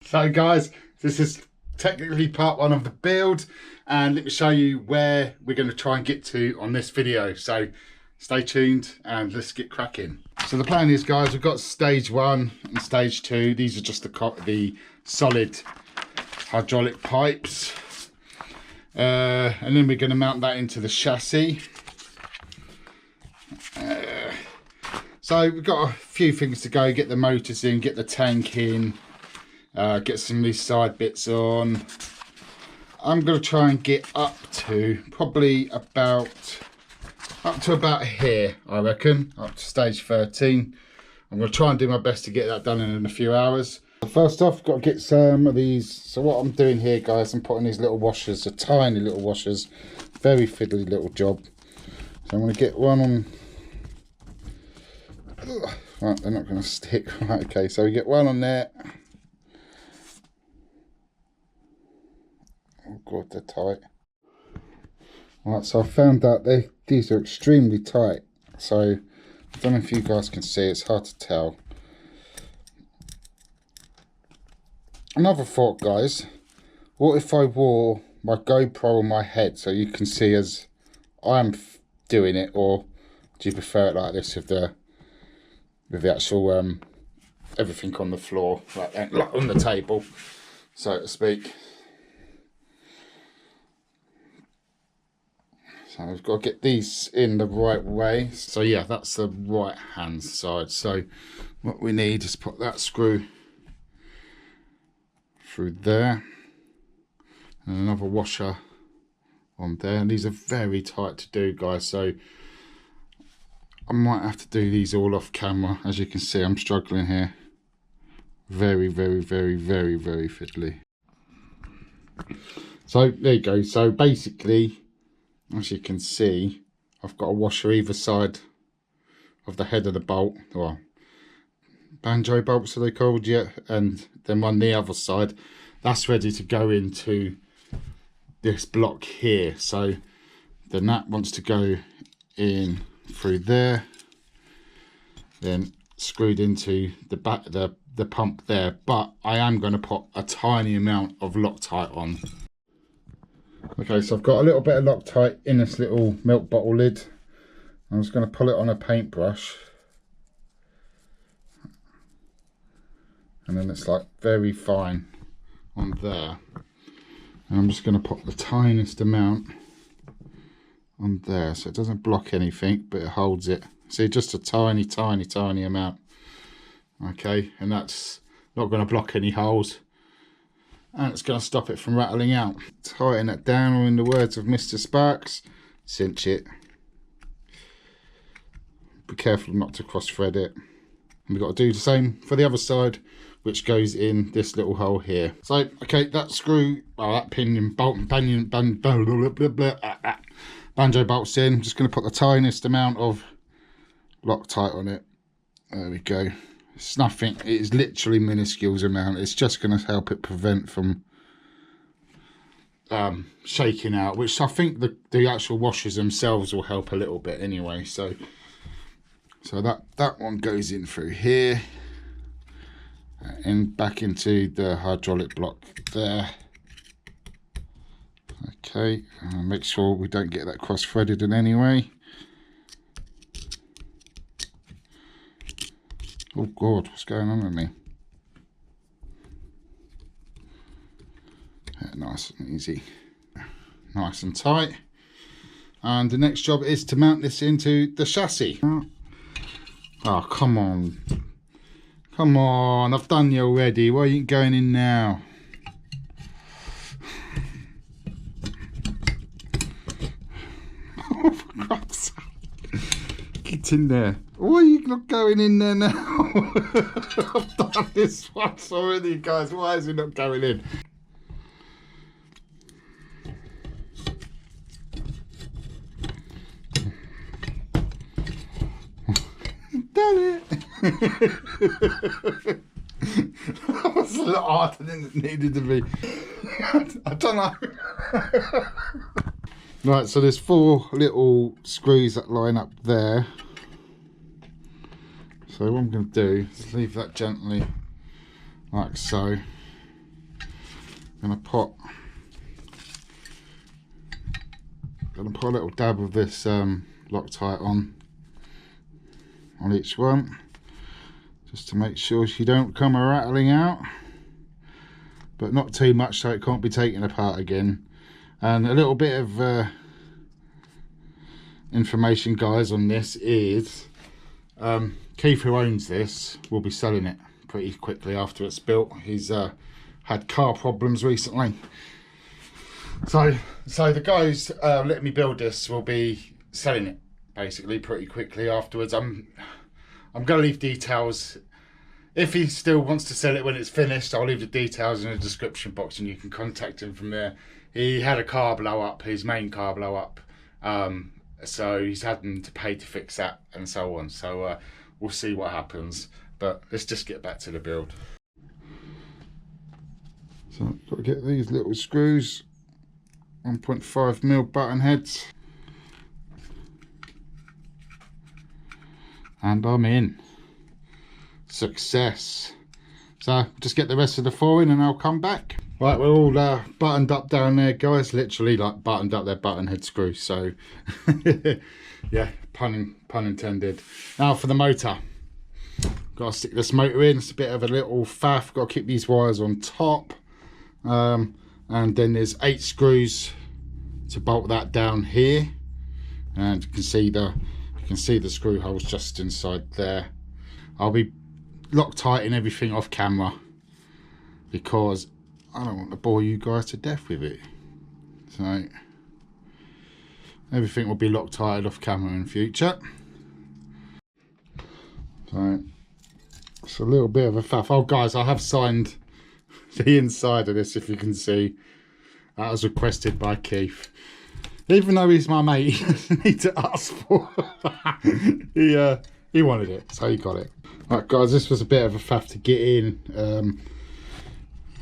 So guys, this is technically part one of the build, and let me show you where we're going to try and get to on this video. So stay tuned and let's get cracking. So the plan is, guys, we've got stage one and stage two. These are just the solid hydraulic pipes, and then we're going to mount that into the chassis. So we've got a few things to go: get the motors in, get the tank in, get some of these side bits on. I'm going to try and get up to probably about here, I reckon, up to stage 13. I'm going to try and do my best to get that done in a few hours. First off, got to get some of these. So what I'm doing here, guys, I'm putting these little washers, the tiny little washers, very fiddly little job. So I'm going to get one on. Right, they're not going to stick. Right, okay, so we get one on there. Oh god, they're tight. Right, so I found out these are extremely tight. So I don't know if you guys can see, it's hard to tell. Another thought, guys, what if I wore my GoPro on my head so you can see as I'm doing it, or do you prefer it like this with the actual everything on the floor, like on the table, so to speak? So we've got to get these in the right way. So yeah, that's the right hand side. So what we need is put that screw through there and another washer on there, and these are very tight to do, guys, so I might have to do these all off camera. As you can see, I'm struggling here. Very, very, very, very, very fiddly. So there you go. So basically, as you can see, I've got a washer either side of the head of the bolt. Well, banjo bolts are they called? Yeah. And then on the other side, that's ready to go into this block here. So the nut wants to go in through there, then screwed into the back the pump there, but I am going to put a tiny amount of Loctite on. Okay, so I've got a little bit of Loctite in this little milk bottle lid. I'm just going to pull it on a paintbrush, and then it's like very fine on there, and I'm just going to put the tiniest amount on there so it doesn't block anything, but it holds it. See, just a tiny, tiny, tiny amount. Okay, and that's not going to block any holes, and it's going to stop it from rattling out. Tighten it down, or in the words of Mr. Sparks, cinch it. Be careful not to cross thread it. And we've got to do the same for the other side, which goes in this little hole here. So okay, that screw, well, that pinion bolt, banjo bolts in. I'm just going to put the tiniest amount of Loctite on it. There we go. It's nothing, it is literally minuscule amount. It's just going to help it prevent from shaking out, which I think the actual washers themselves will help a little bit anyway. So that one goes in through here and back into the hydraulic block there. Okay, make sure we don't get that cross threaded in any way. Oh god, what's going on with me? Yeah, nice and easy, nice and tight. And the next job is to mount this into the chassis. Oh, come on, come on, I've done you already. Why are you going in now? Oh, for God's sake. Get in there. Why are you not going in there now? I've done this once already, guys. Why is he not going in? Done it. That was a lot harder than it needed to be. I don't know. Right, so there's 4 little screws that line up there. So what I'm going to do is leave that gently like so. gonna put a little dab of this Loctite on each one, just to make sure she don't come rattling out, but not too much so it can't be taken apart again. And a little bit of information, guys, on this is Keith, who owns this, will be selling it pretty quickly after it's built. He's had car problems recently, so the guys letting me build this will be selling it basically pretty quickly afterwards. I'm gonna leave details. If he still wants to sell it when it's finished, I'll leave the details in the description box and you can contact him from there. He had a car blow up, his main car blow up, so he's having to pay to fix that and so on. So we'll see what happens, but let's just get back to the build. So I've got to get these little screws, 1.5mm button heads, and I'm in. Success. So just get the rest of the four in and I'll come back. Right, we're all buttoned up down there, guys. Literally like buttoned up their button head screws. So yeah, pun intended. Now for the motor. Got to stick this motor in. It's a bit of a little faff. Got to keep these wires on top. And then there's 8 screws to bolt that down here. And you can see the screw holes just inside there. I'll be Loctiting everything off camera because I don't want to bore you guys to death with it. So everything will be Loctited off camera in future. So it's a little bit of a faff. Oh guys, I have signed the inside of this, if you can see. That was requested by Keith. Even though he's my mate, he doesn't need to ask for it. He wanted it, so he got it. Right guys, this was a bit of a faff to get in.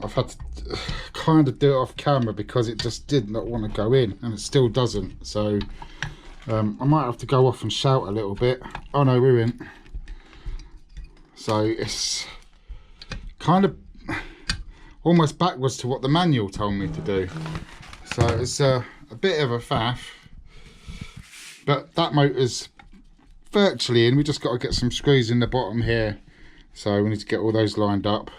I've had to kind of do it off camera because it just did not want to go in, and it still doesn't. So I might have to go off and shout a little bit. Oh no, we're in. So it's kind of almost backwards to what the manual told me to do. So it's a bit of a faff, but that motor's virtually in. We just got to get some screws in the bottom here, so we need to get all those lined up.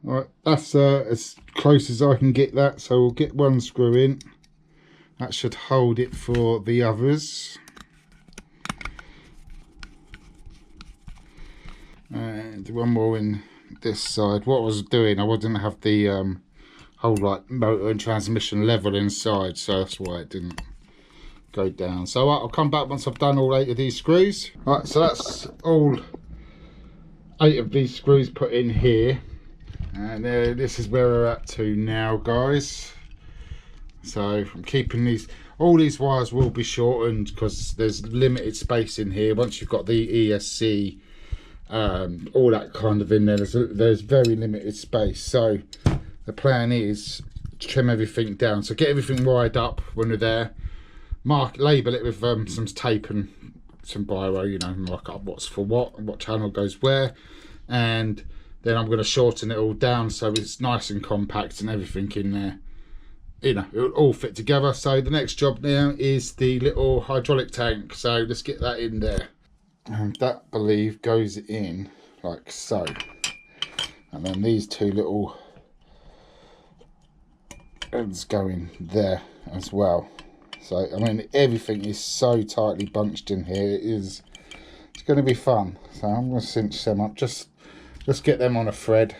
All right, that's as close as I can get that, so we'll get one screw in. That should hold it for the others, and one more in this side. What I was doing, I didn't have the whole like motor and transmission level inside, so that's why it didn't go down. So I'll come back once I've done all 8 of these screws. Right, so that's all 8 of these screws put in here, and this is where we're at to now, guys. So I'm keeping these, all these wires will be shortened because there's limited space in here. Once you've got the ESC, all that kind of in there, there's very limited space. So the plan is to trim everything down, so get everything wired up when we're there, label it with some tape and some biro, you know, mark up what's for what channel goes where, and then I'm going to shorten it all down so it's nice and compact and everything in there, you know, it'll all fit together. So the next job now is the little hydraulic tank, so let's get that in there. And that, I believe, goes in like so, and then these 2 little ends go in there as well. So I mean, everything is so tightly bunched in here. It's going to be fun. So I'm going to cinch them up. Just let's get them on a thread,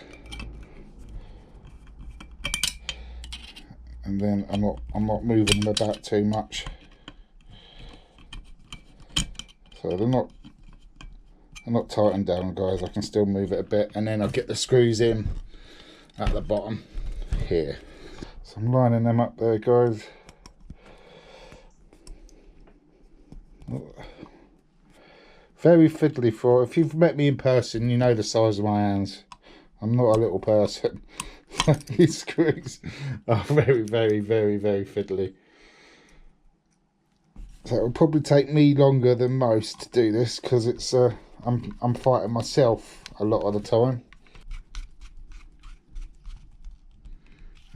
and then I'm not moving them about too much. So they're not tightened down, guys. I can still move it a bit, and then I'll get the screws in at the bottom here. So I'm lining them up there, guys. Very fiddly for, if you've met me in person, you know the size of my hands. I'm not a little person. These screws are very, very, very, very fiddly. So it'll probably take me longer than most to do this because it's I'm fighting myself a lot of the time.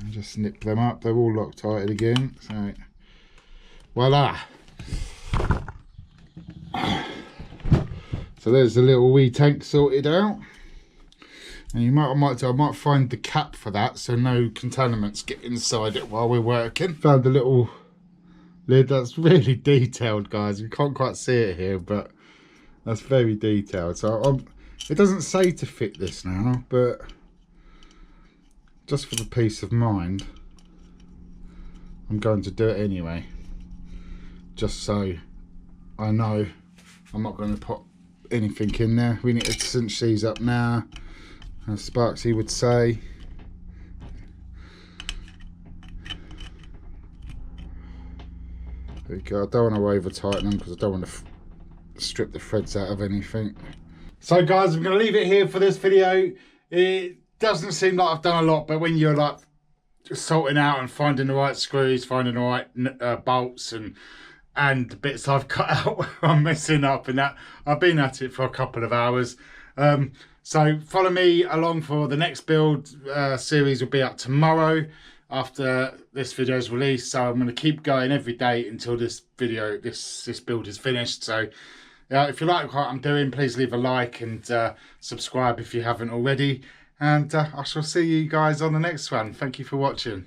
And just snip them up. They're all Loctited again. So voila. So there's the little wee tank sorted out. And I might find the cap for that so no contaminants get inside it while we're working. Found the little lid. That's really detailed, guys. You can't quite see it here, but that's very detailed. So it doesn't say to fit this now, but just for the peace of mind, I'm going to do it anyway. Just so I know I'm not going to put anything in there. We need to cinch these up now, as Sparksy would say. There we go. I don't want to over tighten them because I don't want to strip the threads out of anything. So guys, I'm going to leave it here for this video. It doesn't seem like I've done a lot, but when you're like just sorting out and finding the right screws, finding the right bolts and the bits I've cut out I'm messing up, and that I've been at it for a couple of hours. So follow me along for the next build. Series will be up tomorrow after this video is released, so I'm going to keep going every day until this video, this build is finished. So if you like what I'm doing, please leave a like and subscribe if you haven't already, and I shall see you guys on the next one. Thank you for watching.